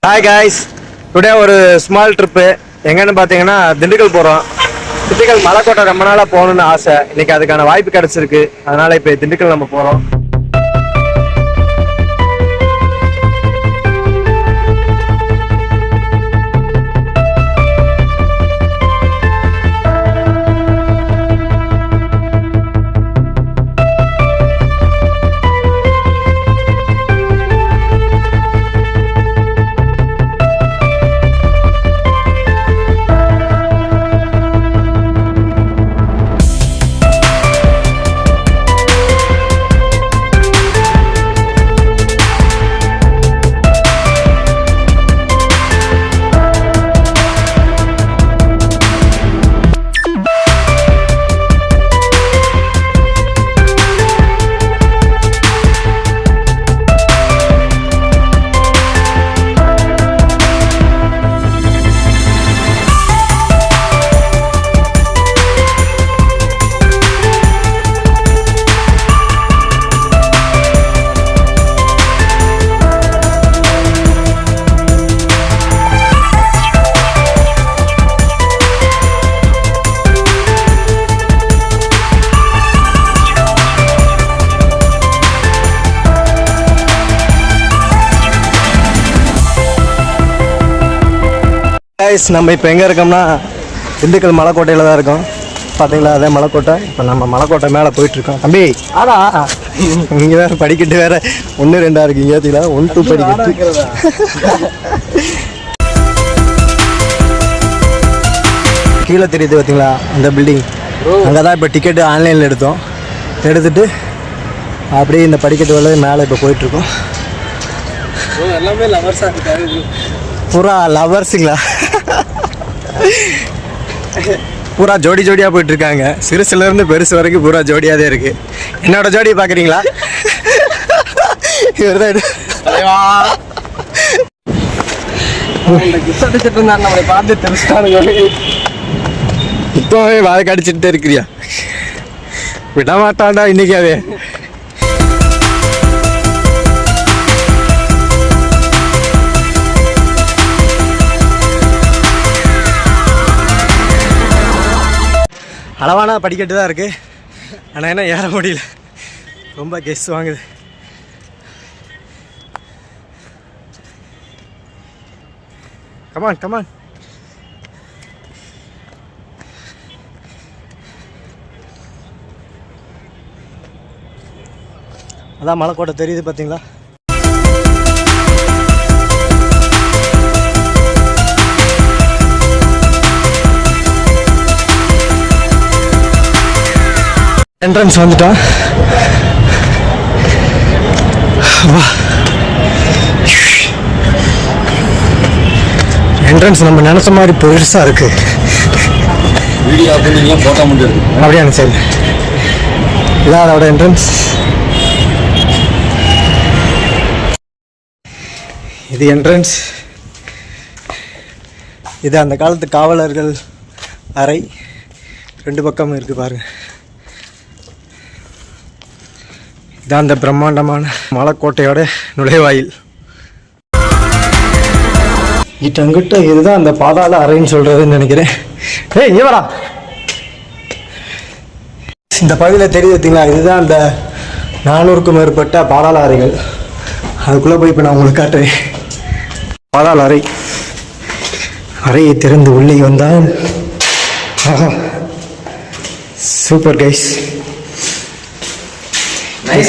Hi guys, today ஒரு small trip. எங்கன்னு பார்த்தீங்கன்னா திண்டுக்கல் போகிறோம். திண்டுக்கல் மலைக்கோட்டை ரொம்ப நாளாக போகணுன்னு ஆசை. இன்னைக்கு அதுக்கான வாய்ப்பு கிடைச்சிருக்கு. அதனால இப்போ திண்டுக்கல் நம்ம போகிறோம். நம்ம இப்போ எங்கே இருக்கோம்னா திண்டுக்கல் மலைக்கோட்டையில் தான் இருக்கோம். பார்த்தீங்களா, அதே மலைக்கோட்டை. இப்போ நம்ம மலைக்கோட்டை மேலே போயிட்டுருக்கோம். தம்பி ஆடா, இங்கே வேறு படிக்கட்டு வேறு 1 2 இருக்குது. ஏற்றிங்களா 1 2 படிக்கட்டு. கீழே தெரியுது பார்த்தீங்களா அந்த பில்டிங். அங்கே தான் இப்போ டிக்கெட்டு ஆன்லைனில் எடுத்துட்டு அப்படியே இந்த படிக்கட்டு வேலை மேலே இப்போ போயிட்டுருக்கோம். எல்லாமே லவர்ஸாக இருக்காரு. பூரா லவர்ஸுங்களா? பூரா ஜோடியாக போயிட்டுருக்காங்க. சிறுசுலேருந்து பெருசு வரைக்கும் பூரா ஜோடியாக தான் இருக்குது. என்னோட ஜோடியை பார்க்குறீங்களா? இவர் தான் நம்மளை பார்த்து தெரிஞ்சுட்டானுங்க. இப்போவே வாழை கடிச்சிட்டு இருக்கிறியா? விட மாட்டான்டா இன்னைக்காவே. அளவான படிக்கட்டு தான் இருக்குது. ஆனால் என்ன ஏற முடியல, ரொம்ப கெஸ் வாங்குது. கமான் அதான் மலைக்கோட்டை தெரியுது பார்த்தீங்களா? என்ட்ரன்ஸ் வந்துட்டோம். என்ட்ரன்ஸ் நம்ம நினைச்ச மாதிரி பெருசா இருக்கு. அப்படியா? சரி, இதான் அதோட என்ட்ரன்ஸ். இது என்ட்ரன்ஸ். இது அந்த காலத்து காவலர்கள் அறை. 2 பக்கமும் இருக்கு பாருங்க. இதான் அந்த பிரம்மாண்டமான மலைக்கோட்டையோட நுழைவாயில். இட்டங்கிட்ட இதுதான் அந்த பாதாள அறைன்னு சொல்றதுன்னு நினைக்கிறேன். ஏய் இங்க வாடா. இந்த பகுதியில் தெரியுது பார்த்தீங்களா? இதுதான் அந்த 400க்கும் மேற்பட்ட பாதாள அறைகள். அதுக்குள்ளே போய் இப்போ நான் உங்களுக்கு காட்டுறேன். பாதாள அறை. அறையை திறந்து உள்ளே வந்தால் சூப்பர் கைஸ்.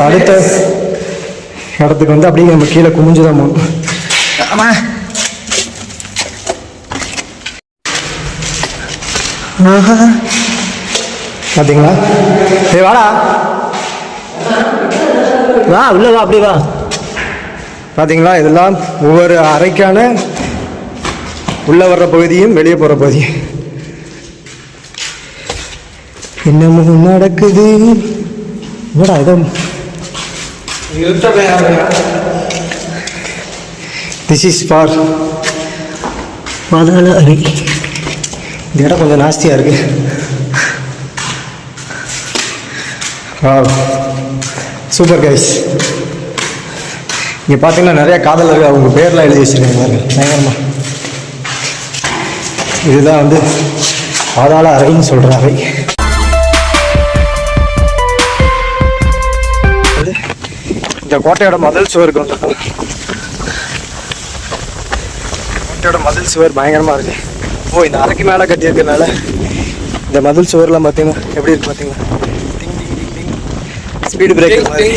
அடுத்த இடத்துக்கு வந்து அப்படியே நம்ம கீழே குமிஞ்சுதான் போகணும். பார்த்தீங்களா? ஏய் வாடா, வா உள்ள வா, அப்படி வா. பார்த்தீங்களா, இதெல்லாம் ஒவ்வொரு அறைக்கான உள்ள வர்ற பகுதியும் வெளியே போகிற பகுதியும். என்னமும் நடக்குது. என்னடா இதோ திஸ் இஸ் ஃபார் பாதாள அறை. இந்த இடம் கொஞ்சம் நாஸ்தியாக இருக்குது. Super guys. இங்கே பார்த்தீங்கன்னா நிறைய காதலர்கள் அவங்க பேர்லாம் எழுதி வச்சுருக்காங்க பாருங்க, பயங்கரமாக. இதுதான் வந்து பாதாள அறைன்னு சொல்கிற அறை. இந்த கோட்டையோட மதில் சுவருக்கு வந்துருக்கோம். கோட்டையோட மதில் சுவர் பயங்கரமாக இருக்கு. ஓ, இந்த அறைக்கு மேலே கட்டியிருக்கனால இந்த மதில் சுவர்லாம் பார்த்தீங்கன்னா எப்படி இருக்கு பார்த்தீங்களா? ஸ்பீடு பிரேக்கர் மாதிரி.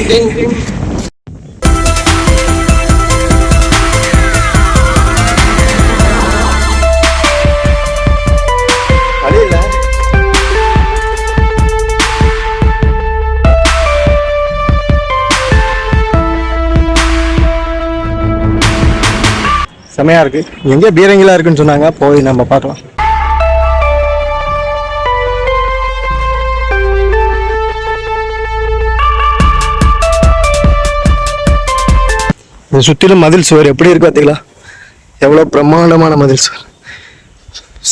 செமையா இருக்கு. எங்கே பீரங்கிலாம் இருக்குன்னு சொன்னாங்க, போய் நம்ம பார்க்கலாம். இது சுற்றிலும் மதில் சுவர் எப்படி இருக்கு பார்த்தீங்களா? எவ்வளோ பிரம்மாண்டமான மதில் சுவர்.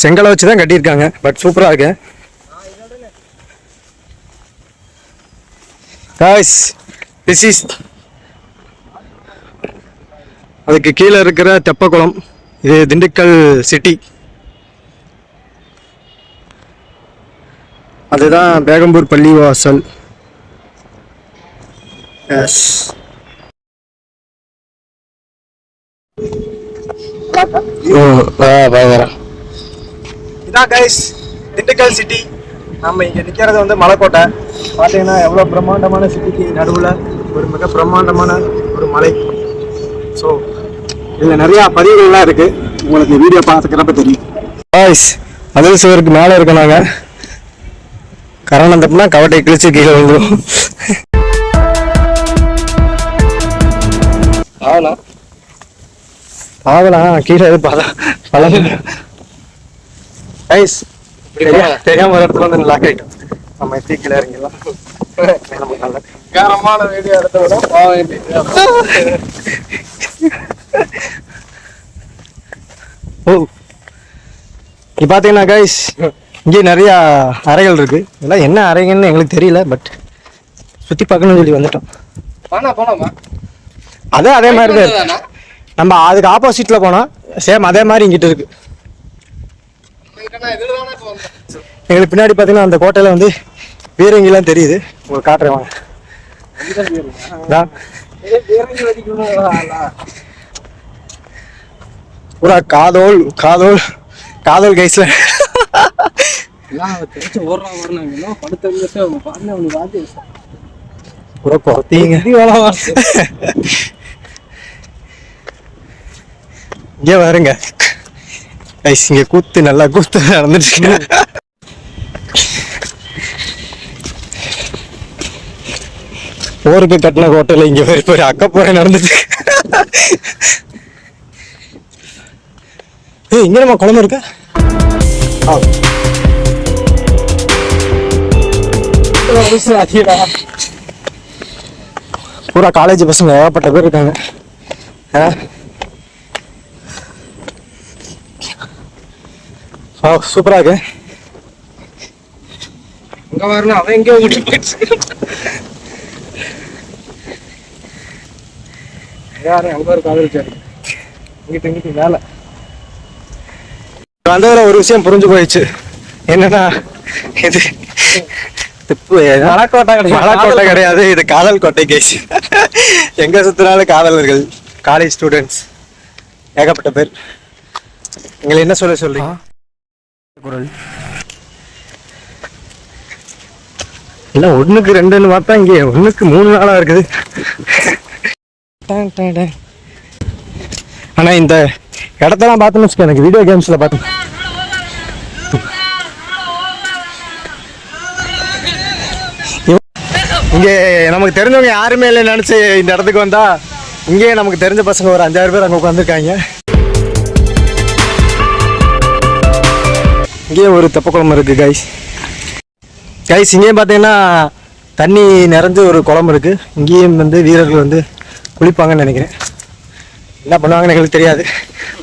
செங்கலை வச்சு தான் கட்டியிருக்காங்க, பட் சூப்பராக இருக்கு. guys, this is அதுக்கு கீழே இருக்கிற தெப்பக்குளம். இது திண்டுக்கல் சிட்டி. அதுதான் பேகம்பூர் பள்ளிவாசல். எஸ், இதான் கைஸ் திண்டுக்கல் சிட்டி. நம்ம இங்கே நிற்கிறது வந்து மலைக்கோட்டை. பார்த்தீங்கன்னா எவ்வளோ பிரம்மாண்டமான சிட்டிக்கு நடுவில் ஒரு மிக பிரம்மாண்டமான ஒரு மலை. ஸோ இதில் நிறையா பதிவுகள்லாம் இருக்குது, உங்களுக்கு வீடியோ பார்த்துக்கிறப்ப தெரியும். கைஸ், மதில் சுவருக்கு மேலே இருக்கோம் நாங்கள். கரணந்தப்பனா கவட்டை கிழிச்சு கீழே வந்துடும். ஆகலாம் கீழே பழம். கைஸ், தெரியாம ஒரு இடத்துல வந்து லாக் ஆகிட்டோம். நம்ம எப்படி கீழே இறங்கிடலாம். கேரமான வீடியோ எடுத்த விட ஓ, இப்போ பார்த்தீங்கன்னா கைஸ் இங்கே நிறையா அறைகள் இருக்கு. இதெல்லாம் என்ன அறைகள்னு எங்களுக்கு தெரியல, பட் சுற்றி பார்க்கணும்னு சொல்லி வந்துட்டோம். அதே மாதிரி தான் நம்ம அதுக்கு ஆப்போசிட்டில் போனோம். சேம் அதே மாதிரி இங்கிட்ட இருக்கு. எங்களுக்கு பின்னாடி பார்த்தீங்கன்னா அந்த கோட்டையில் வந்து பீரங்கிலாம் தெரியுது. உங்களுக்கு காட்டுறேன் வாங்க. பூரா காதோல் காதோல் காதோல் கைஸ்ல பூரா குறைத்தீங்க. இங்கே வருங்க கைஸ், இங்க கூத்து நல்லா கூத்து நடந்துட்டு. போருக்கு கட்டின ஹோட்டல் இங்க போய் அக்கப்போரை நடந்துட்டு. இங்க நம்ம குழம்பு இருக்கா? பூரா காலேஜ் பசங்க ஏகப்பட்ட பேர் இருக்காங்க. சூப்பரா இருக்கு. அங்க வரணும், அவன் எங்கேயோ விட்டு போயிடுச்சு. யாரு அங்க ஒரு காதலிச்சாரு, இங்கிட்டு வேலை வந்ததுல ஒரு விஷயம் புரிஞ்சு போயிடுச்சு. என்னன்னா, இது மலைக்கோட்டை கிடையாது, இது காதல் கோட்டை கேஸ். எங்க சுத்தினாலும் காதலர்கள், காலேஜ் ஸ்டூடெண்ட்ஸ் ஏகப்பட்ட பேர். எங்களை என்ன சொல்றீங்க? குரல் இல்ல, 1க்கு 2ன்னு பார்த்தா இங்க 1க்கு 3 நாளா இருக்குது. ஆனா இந்த இடத்தெல்லாம் பார்த்தோம்னு வச்சுக்கோ, எனக்கு வீடியோ கேம்ஸ்ல பார்த்தேன். இங்கே நமக்கு தெரிஞ்சவங்க யாருமே இல்லை நினச்சி இந்த இடத்துக்கு வந்தா, இங்கே நமக்கு தெரிஞ்ச பசங்க ஒரு 5-6 பேர் அங்கே உட்காந்துருக்காங்க. இங்கேயே ஒரு தெப்பக்குளம் இருக்குது கைஸ். இங்கேயும் பார்த்தீங்கன்னா தண்ணி நிறைஞ்ச ஒரு குளம் இருக்குது. இங்கேயும் வந்து வீரர்கள் வந்து குளிப்பாங்கன்னு நினைக்கிறேன். என்ன பண்ணுவாங்கன்னு எங்களுக்கு தெரியாது,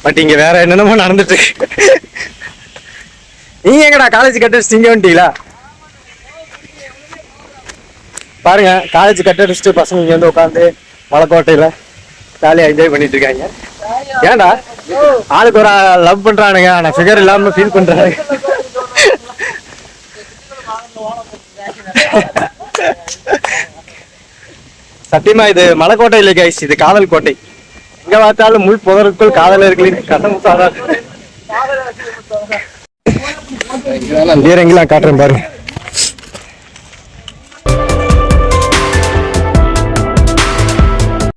பட் இங்கே வேற என்னென்னமோ நடந்துட்டு இருக்கு. நீங்கள் எங்கடா காலேஜ் கட்டடிச்சு இங்கே வந்துட்டீங்களா? பாருங்க, காலேஜ் கட்டடிச்சுட்டு பசங்க இங்கே வந்து உட்காந்து மலைக்கோட்டையில் ஜாலியாக என்ஜாய் பண்ணிட்டு இருக்காங்க. ஏன்டா ஆளுக்கு ஒரு லவ் பண்றானுங்க, ஆனால் ஃபிகர் இல்லாம ஃபீல் பண்றாங்க. சத்தியமா இது மலைக்கோட்டை இல்லை கைஸ், இது காதல் கோட்டை. எங்க பார்த்தாலும் முள் புதருக்குள் காதலர்களின் கதம் சாதான். பீரங்கிலாம் காட்டுறேன் பாருங்க.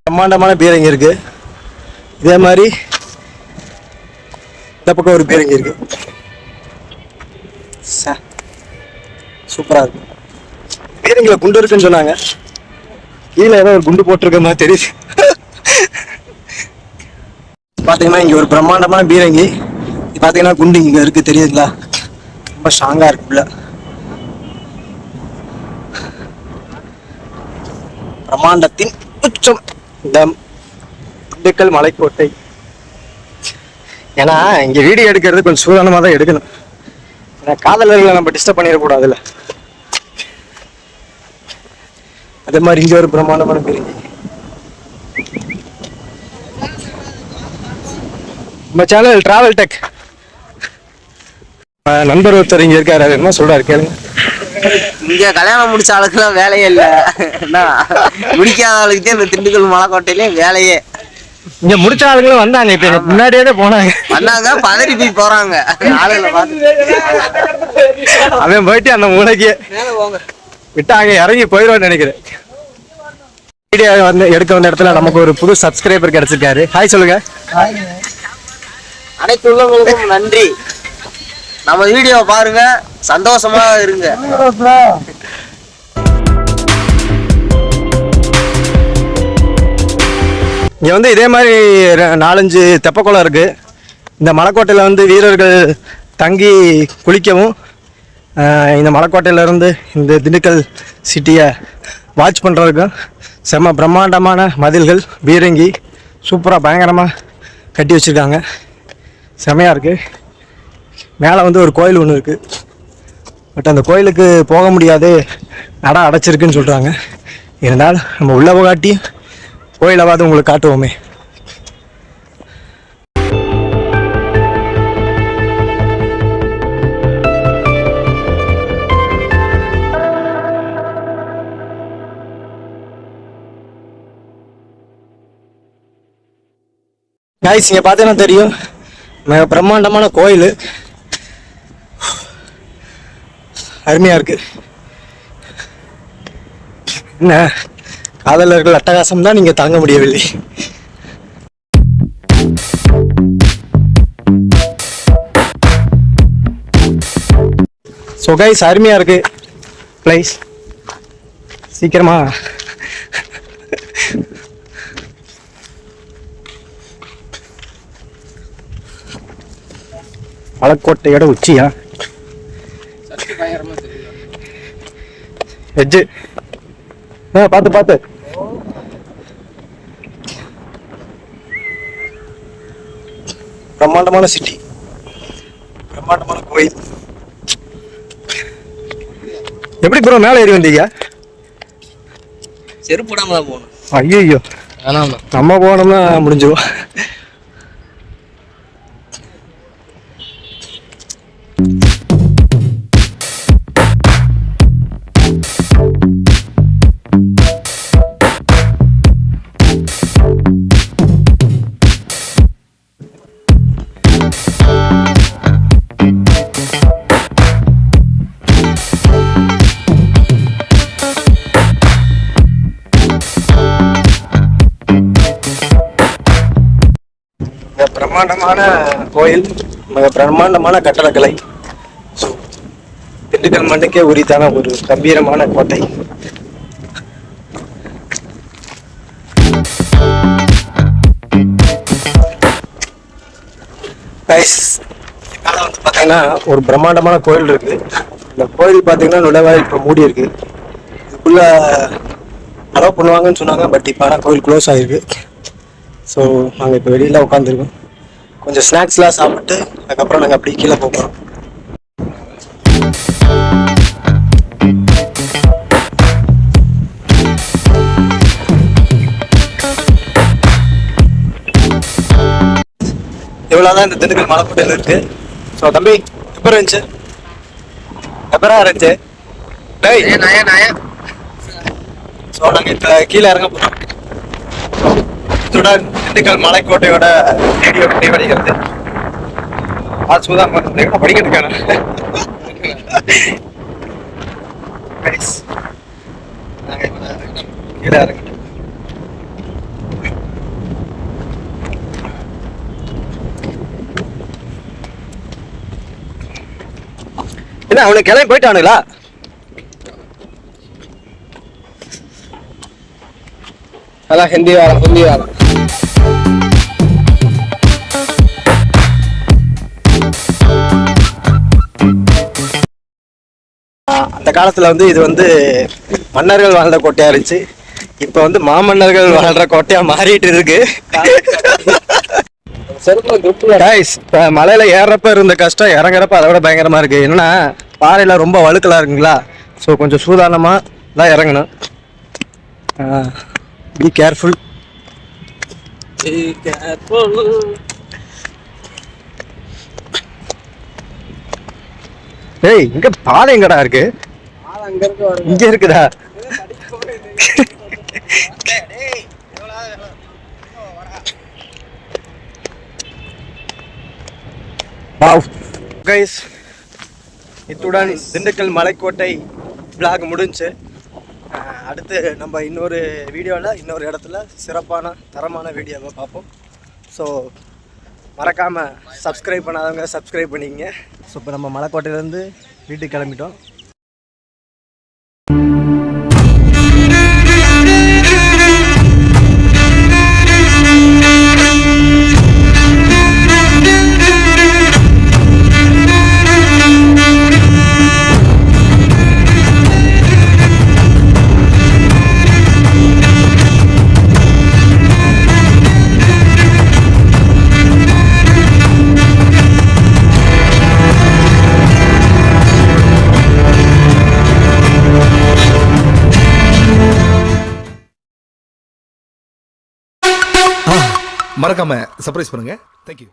பிரம்மாண்டமான பீரங்கி இருக்கு. இதே மாதிரி இந்த பக்கம் ஒரு பீரங்கி இருக்கு. சூப்பரா இருக்கு. பீரங்கில குண்டு இருக்குன்னு சொன்னாங்க, கீழே ஏதோ ஒரு குண்டு போட்டிருக்க மாதிரி தெரியுது. பாத்தீங்கன்னா இங்க ஒரு பிரம்மாண்டமான பீரங்கி, பாத்தீங்கன்னா குண்டு இங்க இருக்கு தெரியுதுங்களா? ரொம்ப ஸ்ட்ராங்கா இருக்குல்ல. பிரம்மாண்டத்தின் உச்சம் இந்த திண்டுக்கல் மலைக்கோட்டை. ஏன்னா இங்க வீடியோ எடுக்கிறது கொஞ்சம் சூதானமா தான் எடுக்கணும். ஏன்னா காதலர்களை நம்ம டிஸ்டர்ப் பண்ணிடக்கூடாதுல்ல. அதே மாதிரி இங்க ஒரு பிரம்மாண்டமான பீரங்கி. நம்ம சேனல் டிராவல் டெக் நண்பர் ஒருத்தர் இங்க இருக்காரு, அது என்ன சொல்றாரு கேளுங்க. இங்க கல்யாணம் முடிச்ச ஆளுக்குலாம் வேலையே இல்ல, என்ன முடிக்காத ஆளுக்குதே இந்த திண்டுக்கல் மலைக்கோட்டையிலயும் வேலையே. இங்க முடிச்ச ஆளுங்களும் வந்தாங்க, இப்ப முன்னாடியே தான் போனாங்க. வந்தாங்க பதறி போய் போறாங்க ஆளுகளை பார்த்து. அவன் போயிட்டு அந்த மூளைக்கு விட்டாங்க, இறங்கி போயிடுவான்னு நினைக்கிறேன். வீடியோ வந்து எடுக்க வந்த இடத்துல நமக்கு ஒரு புது சப்ஸ்கிரைபர் கிடைச்சிருக்காரு. ஹாய் சொல்லுங்க. அனைத்து உள்ளவங்களுக்கும் நன்றி. நம்ம வீடியோ பாருங்க, சந்தோஷமா இருங்க. இங்க வந்து இதே மாதிரி 4-5 தெப்பக்குளம் இருக்கு. இந்த மலைக்கோட்டையில வந்து வீரர்கள் தங்கி குளிக்கவும், இந்த மலைக்கோட்டையில இருந்து இந்த திண்டுக்கல் சிட்டியை வாட்ச் பண்றதுக்கும் செம்ம பிரம்மாண்டமான மதில்கள், பீரங்கி சூப்பராக பயங்கரமாக கட்டி வச்சுருக்காங்க. செமையாக இருக்குது. மேலே வந்து ஒரு கோயில் ஒன்று இருக்குது. பட் அந்த கோயிலுக்கு போக முடியாது, நட அடைச்சிருக்குன்னு சொல்கிறாங்க. இருந்தாலும் நம்ம உள்ள காட்டி கோயிலாவது உங்களுக்கு காட்டுவோமே. கைஸ் இங்கே பார்த்தீங்கன்னா தெரியும், மிக பிரம்மாண்டமான கோயில், அருமையாக இருக்கு. என்ன காதலர்கள் அட்டகாசம் தான் நீங்கள் தாங்க முடியவில்லை. ஸோ கைஸ் அருமையாக இருக்கு பிளேஸ். சீக்கிரமா மலைக்கோட்டையோட உச்சியா வெஜ்ஜு பார்த்து பார்த்து. பிரம்மாண்டமான சிட்டி, பிரம்மாண்டமான கோயில். எப்படி ப்ரோ மேலே ஏறி வந்தீங்க? செருப்பு போடாம தான் போகணும். ஐயோ நம்ம போனோம்னா முடிஞ்சிடும். பிரம்மாண்டமான கோயில், மிக பிரம்மாண்டமான கட்டடக்கலை. திண்டுக்கல் மண்ணுக்கே உரித்தான ஒரு கம்பீரமான கோட்டை. வந்து பார்த்தீங்கன்னா ஒரு பிரம்மாண்டமான கோயில் இருக்கு. இந்த கோயில் பார்த்தீங்கன்னா நுழைவாயில் இப்போ மூடி இருக்கு. இதுக்குள்ள அலோவ் பண்ணுவாங்கன்னு சொன்னாங்க, பட் இப்போ ஆனால் கோயில் க்ளோஸ் ஆகிருக்கு. ஸோ நாங்கள் இப்போ வெளியில் உட்காந்துருக்கோம். கொஞ்சம் ஸ்நாக்ஸ்லாம் சாப்பிட்டு அதுக்கப்புறம் நாங்கள் அப்படியே கீழே போகிறோம். இவ்வளோதான் இந்த திண்டுக்கல் மலைக்கோட்டையில் இருக்கு. ஸோ தம்பி எப்போ இருந்துச்சு? எப்பரா இருந்துச்சு? டேய் ஸோ நாங்கள் இப்போ கீழே இறங்க போகிறோம். இத்துடன் திண்டுக்கல் மலைக்கோட்டையோட வீடியோ முடிவடைகிறது. சுதான் படிக்கிறதுக்கான நாங்கள் இப்போ கீழே இறங்கிட்டோம். என்ன அவனுக்கு கிளம்பி போயிட்டானுங்களா? அதான் ஹிந்தி வாரம். அந்த காலத்துல வந்து இது வந்து மன்னர்கள் வாழ்ந்த கோட்டையா இருந்துச்சு. இப்ப வந்து மாமன்னர்கள் வாழ்ற கோட்டையா மாறிட்டு இருக்கு. இப்ப மலையில ஏறப்ப இருந்த கஷ்டம் இறங்குறப்ப அதை விட பயங்கரமா இருக்கு. என்னன்னா பாறையில ரொம்ப வழுக்கலா இருக்குங்களா. ஸோ கொஞ்சம் சூதானமா தான் இறங்கணும். Be careful. ஏய் இங்க பாதை எங்கடா இருக்கு? இங்க இருக்குடா. கைஸ், இத்துடன் திண்டுக்கல் மலைக்கோட்டை vlog முடிஞ்சு. அடுத்து நம்ம இன்னொரு வீடியோவில் இன்னொரு இடத்துல சிறப்பான தரமான வீடியோவை பார்ப்போம். ஸோ மறக்காமல் சப்ஸ்கிரைப் பண்ணாதவங்க சப்ஸ்கிரைப் பண்ணிக்கங்க. ஸோ இப்போ நம்ம மலைக்கோட்டையிலேருந்து வீட்டுக்கு கிளம்பிட்டோம். மறக்காம சர்ப்ரைஸ் பண்ணுங்க. தேங்க்யூ.